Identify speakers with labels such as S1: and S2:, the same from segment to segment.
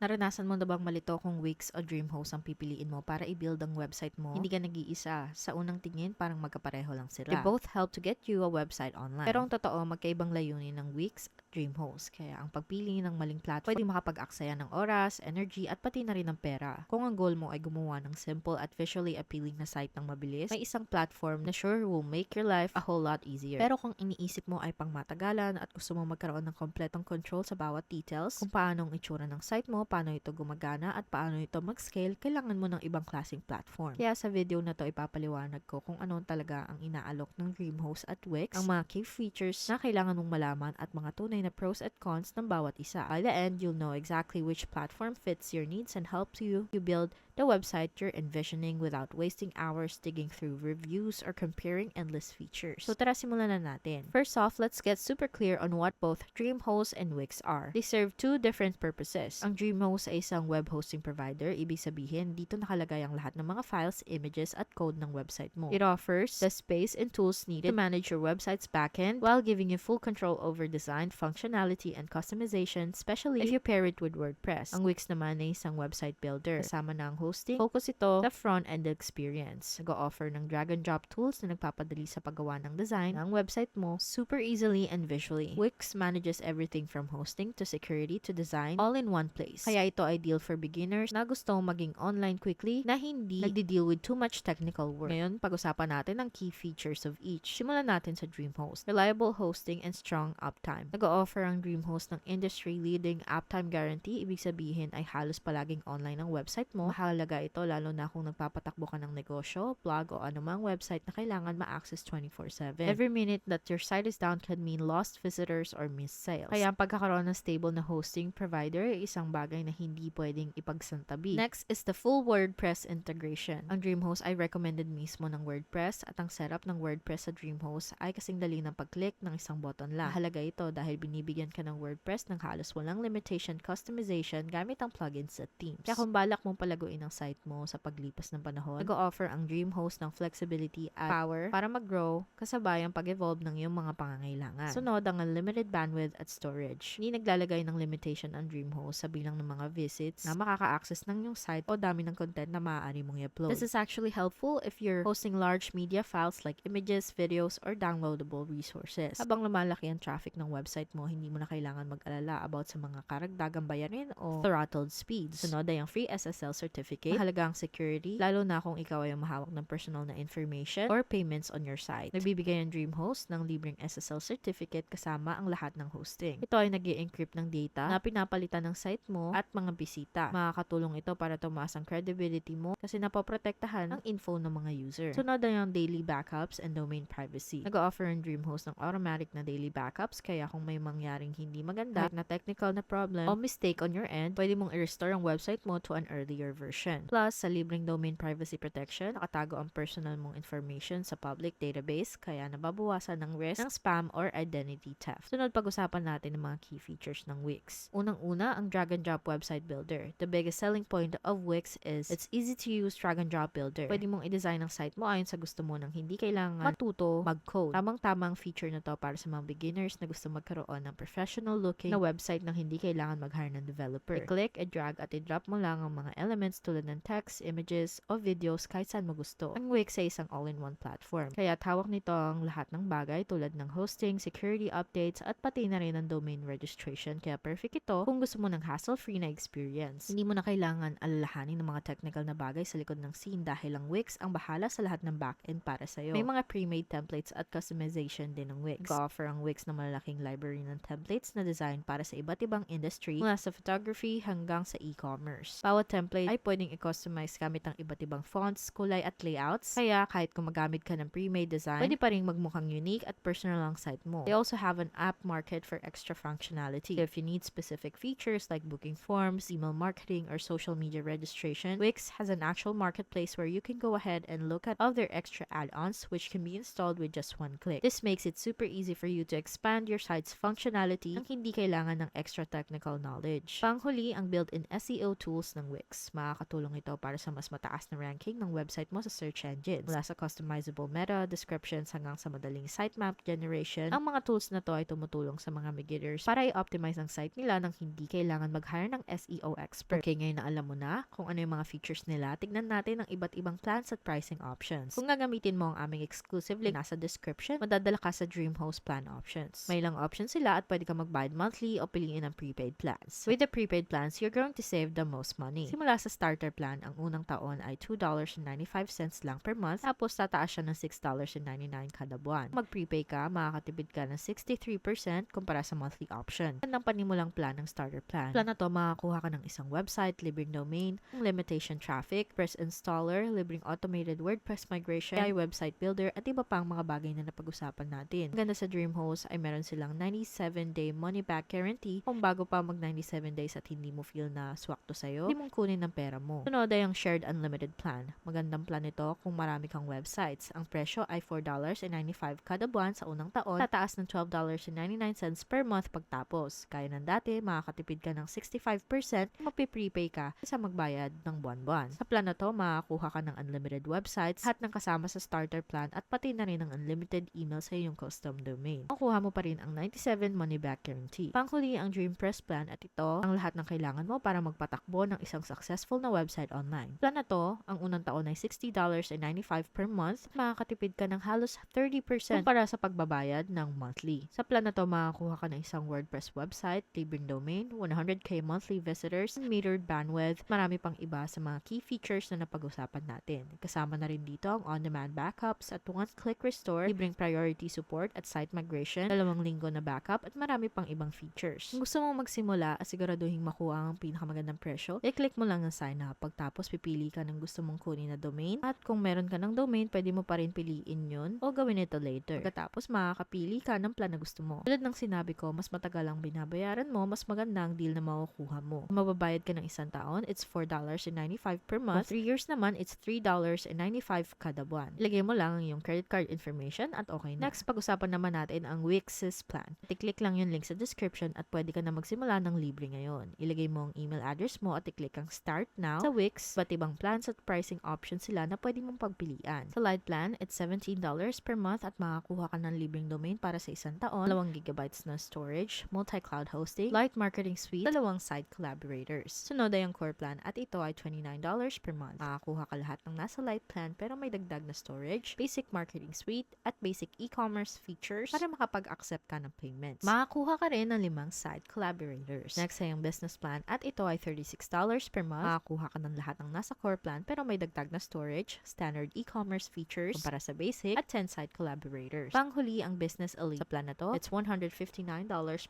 S1: Naranasan mo na bang malito kung Wix o Dreamhost ang pipiliin mo para i-build ang website mo? Hindi ka nag-iisa. Sa unang tingin, parang magkapareho lang sila. They both help to get you a website online. Pero ang totoo, magkaibang layunin ng Wix at Dreamhost. Kaya ang pagpili ng maling platform, pwede makapag-aksaya ng oras, energy, at pati na rin ng pera. Kung ang goal mo ay gumawa ng simple at visually appealing na site ng mabilis, may isang platform na sure will make your life a whole lot easier. Pero kung iniisip mo ay pangmatagalan at gusto mo magkaroon ng kompletong control sa bawat details, kung paano ang itsura ng site mo, paano ito gumagana at paano ito mag-scale, kailangan mo ng ibang klaseng platform. Kaya sa video na to ipapaliwanag ko kung ano talaga ang inaalok ng Dreamhost at Wix, ang mga key features na kailangan mong malaman at mga tunay na pros at cons ng bawat isa. By the end, you'll know exactly which platform fits your needs and helps you build the website you're envisioning without wasting hours digging through reviews or comparing endless features. So tara, simulan na natin. First off, let's get super clear on what both Dreamhost and Wix are. They serve two different purposes. Ang Dreamhost ay isang web hosting provider. Ibig sabihin, dito nakalagay ang lahat ng mga files, images, at code ng website mo. It offers the space and tools needed to manage your website's backend while giving you full control over design, functionality, and customization, especially if you pair it with WordPress. Ang Wix naman ay isang website builder. Kasama na ang hosting, focus ito sa front-end experience. Nag-o-offer ng drag-and-drop tools na nagpapadali sa paggawa ng design ng website mo super easily and visually. Wix manages everything from hosting to security to design all in one place. Kaya ito ideal for beginners na gustong maging online quickly na hindi nagdi-deal with too much technical work. Ngayon, pag-usapan natin ang key features of each. Simulan natin sa Dreamhost. Reliable hosting and strong uptime. Nag-o-offer ang Dreamhost ng industry-leading uptime guarantee. Ibig sabihin ay halos palaging online ang website mo. Mahalaga ito lalo na kung nagpapatakbo ka ng negosyo, blog o anumang website na kailangan ma-access 24/7. Every minute that your site is down can mean lost visitors or missed sales. Kaya ang pagkakaroon ng stable na hosting provider ay isang bagay na hindi pwedeng ipagsantabi. Next is the full WordPress integration. Ang Dreamhost ay recommended mismo ng WordPress at ang setup ng WordPress sa Dreamhost ay kasing dali ng pag-click ng isang button lang. Mahalaga ito dahil binibigyan ka ng WordPress ng halos walang limitation customization gamit ang plugins at themes. Kaya kung balak mong palaguin ang site mo sa paglipas ng panahon, nag-o-offer ang Dreamhost ng flexibility at power para mag-grow kasabay ang pag-evolve ng iyong mga pangangailangan. Sunod ang unlimited bandwidth at storage. Hindi naglalagay ng limitation ang Dreamhost sa bilang ng mga visits na makaka-access ng iyong site o dami ng content na maaari mong i-upload. This is actually helpful if you're hosting large media files like images, videos, or downloadable resources. Habang lumalaki ang traffic ng website mo, hindi mo na kailangan mag-alala about sa mga karagdagang bayarin o throttled speeds. Sunod ay ang free SSL certificate. Mahalaga ang security, lalo na kung ikaw ay mahawak ng personal na information or payments on your site. Nagbibigay ang Dreamhost ng libreng SSL certificate kasama ang lahat ng hosting. Ito ay nag-i-encrypt ng data na pinapalitan ng site mo at mga bisita. Makakatulong ito para tumaas ang credibility mo kasi napoprotektahan ang info ng mga user. Sunod ay ang daily backups and domain privacy. Nag-o-offer ang Dreamhost ng automatic na daily backups kaya kung may mangyaring hindi maganda, kahit na technical na problem o mistake on your end, pwede mong i-restore ang website mo to an earlier version. Plus, sa libreng domain privacy protection, nakatago ang personal mong information sa public database kaya nababawasan ng risk ng spam or identity theft. Sunod, pag-usapan natin ang mga key features ng Wix. Unang-una, ang drag-and-drop website builder. The biggest selling point of Wix is its easy-to-use drag-and-drop builder. Pwede mong i-design ang site mo ayon sa gusto mo nang hindi kailangan matuto mag-code. Tamang-tamang feature na to para sa mga beginners na gusto magkaroon ng professional-looking na website nang hindi kailangan mag-hire ng developer. I-click, i-drag at i-drop mo lang ang mga elements tulad ng text, images, o videos kahit saan mo gusto. Ang Wix ay isang all-in-one platform. Kaya hawak nito ang lahat ng bagay tulad ng hosting, security updates, at pati na rin ang domain registration. Kaya perfect ito kung gusto mo ng hassle-free na experience. Hindi mo na kailangan alalahanin ng mga technical na bagay sa likod ng scene dahil ang Wix ang bahala sa lahat ng backend para sa'yo. May mga pre-made templates at customization din ng Wix. Nag-offer ang Wix ng malalaking library ng templates na design para sa iba't ibang industry mula sa photography hanggang sa e-commerce. Bawat template ay pwedeng i-customize gamit ang iba't ibang fonts, kulay at layouts. Kaya kahit gumagamit ka ng pre-made design, pwede pa rin magmukhang unique at personal ang site mo. They also have an app market for extra functionality. So if you need specific features like booking forms, email marketing, or social media registration, Wix has an actual marketplace where you can go ahead and look at other extra add-ons which can be installed with just one click. This makes it super easy for you to expand your site's functionality nang hindi kailangan ng extra technical knowledge. Panghuli, ang built-in SEO tools ng Wix. makakatulong ito para sa mas mataas na ranking ng website mo sa search engines. Mula sa customizable meta, descriptions hanggang sa madaling sitemap generation, ang mga tools na to ay tumutulong sa mga beginners para i-optimize ang site nila nang hindi kailangan mag-hire ng SEO expert. Okay, ngayon na alam mo na kung ano yung mga features nila, tignan natin ang iba't ibang plans at pricing options. Kung gagamitin mo ang aming exclusive link nasa description, madadala ka sa DreamHost plan options. May ilang options sila at pwede ka magbayad monthly o piliin ang prepaid plans. With the prepaid plans, you're going to save the most money. Simula sa starter plan, ang unang taon ay $2.95 lang per month, tapos tataas siya ng $6.99 kada buwan. Mag-prepay ka, makakatipid ka ng 63% kumpara sa monthly option. Ang panimulang plan ng starter plan. Plan na to, makakuha ka ng isang website, libreng domain, limitation traffic, press installer, libreng automated WordPress migration, AI website builder, at iba pang mga bagay na napag-usapan natin. Ang ganda sa DreamHost ay meron silang 97-day money-back guarantee. Kung bago pa mag 97 days at hindi mo feel na swak to sa'yo, hindi mong kunin ng pera mo. Sunod ay ang shared unlimited plan. Magandang plan ito kung marami kang websites. Ang presyo ay $4.95 kada buwan sa unang taon, tataas ng $12.99 per month pagtapos. Kaya ng dati, makakatipid ka ng 65%, mapiprepay ka sa magbayad ng buwan-buwan. Sa plan na to, makakuha ka ng unlimited websites, lahat ng kasama sa starter plan at pati na rin ang unlimited email sa iyong custom domain. Makuha mo pa rin ang 97 money back guarantee. Panghuli ang DreamPress plan at ito ang lahat ng kailangan mo para magpatakbo ng isang successful na website online. Plan na to, ang unang taon ay $60.95 per month, makakatipid ka ng halos 30% kumpara sa pagbabayad ng monthly. Sa plan na to, makakuha ka ng isang WordPress website, libreng domain, 100k monthly visitors, metered bandwidth, marami pang iba sa mga key features na napag-usapan natin. Kasama na rin dito ang on-demand backups at one-click restore, libreng priority support at site migration, 2 linggo na backup at marami pang ibang features. Kung gusto mong magsimula at siguraduhin makuha ang pinakamagandang presyo, i-click mo lang ang sign up. Pagtapos, pipili ka ng gusto mong kunin na domain at kung meron ka ng domain, pwede mo pa rin piliin yun o gawin ito later. Pagkatapos, makakapili ka ng plan na gusto mo. Tulad ng sinabi ko, mas matagal ang binabayaran mo, mas maganda ang deal na makukuha mo. Kung mababayad ka ng isang taon, it's $4.95 per month. Kung 3 years naman, it's $3.95 kada buwan. Ilagay mo lang ang iyong credit card information at okay na. Next, pag-usapan naman natin ang Wix's plan. I-click lang yung link sa description at pwede ka na magsimula ng libre ngayon. Ilagay mo ang email address mo at i-click ang Start Now. Sa Wix, iba't ibang plans at pricing options sila na pwede mong pagpilian. Sa Lite plan, it's $17 per month at makakuha ka ng libreng domain para sa isang taon, 2 GB na storage, multi-cloud hosting, Lite marketing suite, 2 site collaborators. Sunod ay ang Core plan at ito ay $29 per month. Makakuha ka lahat ng nasa Lite plan pero may dagdag na storage, basic marketing suite, at basic e-commerce features para makapag-accept ka ng payments. Makakuha ka rin ng 5 site collaborators. Next ay ang business plan at ito ay $36 per month. Makakuha ka ng lahat ng nasa core plan pero may dagdag na storage, standard e-commerce features kumpara sa basic, at 10 site collaborators. Panghuli ang business elite. Sa plan na to, it's $159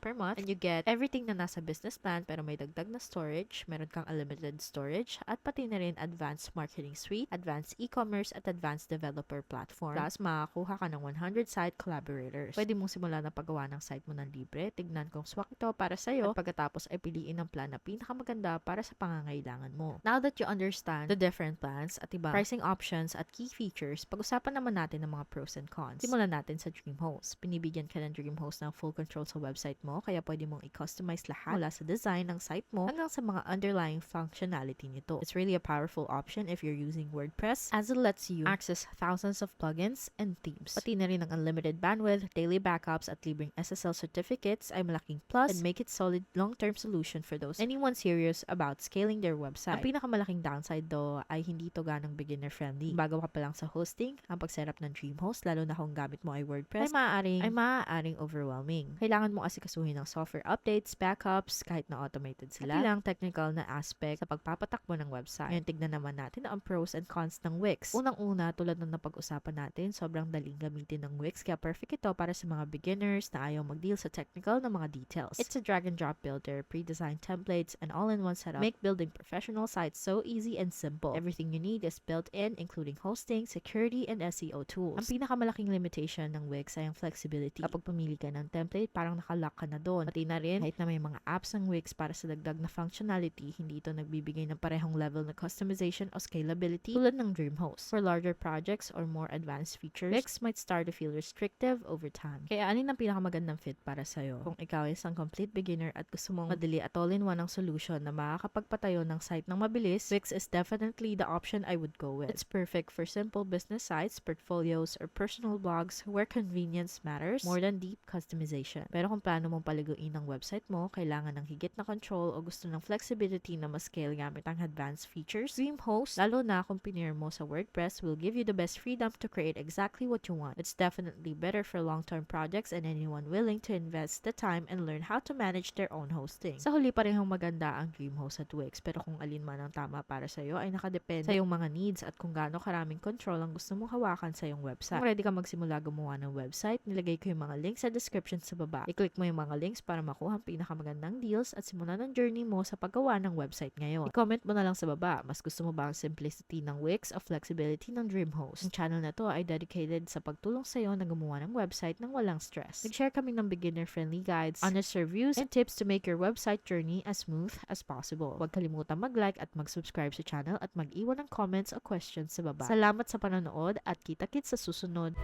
S1: per month and you get everything na nasa business plan pero may dagdag na storage, meron kang unlimited storage, at pati na rin advanced marketing suite, advanced e-commerce, at advanced developer platform. Plus, makakuha ka ng 100 site collaborators. Pwede mong simulan ang paggawa ng site mo ng libre, tignan kung swak ito para sa'yo, at pagkatapos ay piliin ang plan na pinakamaganda para sa pangangailangan mo. Now that you understand the different plans at iba pricing options at key features, pag-usapan naman natin ng mga pros and cons. Simulan natin sa DreamHost. Pinibigyan ka ng DreamHost ng full control sa website mo, kaya pwede mong i-customize lahat mula sa design ng site mo hanggang sa mga underlying functionality nito. It's really a powerful option if you're using WordPress as it lets you access thousands of plugins and themes. Pati na rin ang unlimited bandwidth, daily backups, at libreng SSL certificates ay malaking plus and make it solid long-term solution for anyone serious about scaling their website. Ang pinakamalaking downside though ay hindi ito ganang beginner-friendly. Bago ka pa lang sa hosting, ang pag-setup ng DreamHost, lalo na kung gamit mo ay WordPress, ay maaaring overwhelming. Kailangan mo asikasuhin ng software updates, backups, kahit na automated sila, at ilang technical na aspect sa pagpapatakbo ng website. Ngayon, tignan naman natin ang pros and cons ng Wix. Unang-una, tulad ng napag-usapan natin, sobrang daling gamitin ng Wix, kaya perfect ito para sa mga beginners na ayaw mag-deal sa technical na mga details. It's a drag and drop builder, pre-designed templates, and all-in-one setup make building professional sites so easy and simple. Everything you need is built in, including hosting, security, and SEO tools. Ang pinakamalaking limitation ng Wix ay ang flexibility. Kapag pumili ka ng template, parang nakalock ka na doon. Pati na rin, kahit na may mga apps ng Wix para sa dagdag na functionality, hindi ito nagbibigay ng parehong level na customization o scalability tulad ng DreamHost. For larger projects or more advanced features, Wix might start to feel restrictive over time. Kaya alin ang pinakamagandang fit para sa'yo? Kung ikaw ay isang complete beginner at gusto mong madali at all-in-one ang solution na makakapagpatayo ng site ng mabilis, Wix is definitely the option I would go with. It's perfect for simple business sites, portfolios, or personal blogs where convenience matters more than deep customization. Pero kung plano mong paliguin ang website mo, kailangan ng higit na control o gusto ng flexibility na mas scale gamit ang advanced features, DreamHost, lalo na kung pinir mo sa WordPress, will give you the best freedom to create exactly what you want. It's definitely better for long-term projects and anyone willing to invest the time and learn how to manage their own hosting. Sa huli, parehong maganda ang DreamHost at Wix, pero kung alin man ang tama para sa iyo ay nakadepende sa iyong mga needs at kung gaano karaming control ang gusto mong hawakan sa iyong website. Kung ready ka magsimula gumawa ng website, nilagay ko yung mga links sa description sa baba. I-click mo yung mga links para makuha ang pinakamagandang deals at simulan ang journey mo sa paggawa ng website ngayon. I-comment mo na lang sa baba, mas gusto mo ba ang simplicity ng Wix o flexibility ng DreamHost? Ang channel na to ay dedicated sa pagtulong sa iyo na gumawa ng website ng walang stress. Nag-share kami ng beginner-friendly guides, honest reviews, and tips to make your website journey as smooth as possible. Huwag kalimutan mag-like at mag-subscribe sa channel at mag-iwan ng comments o questions sa baba. Salamat sa panonood at kita-kits sa susunod.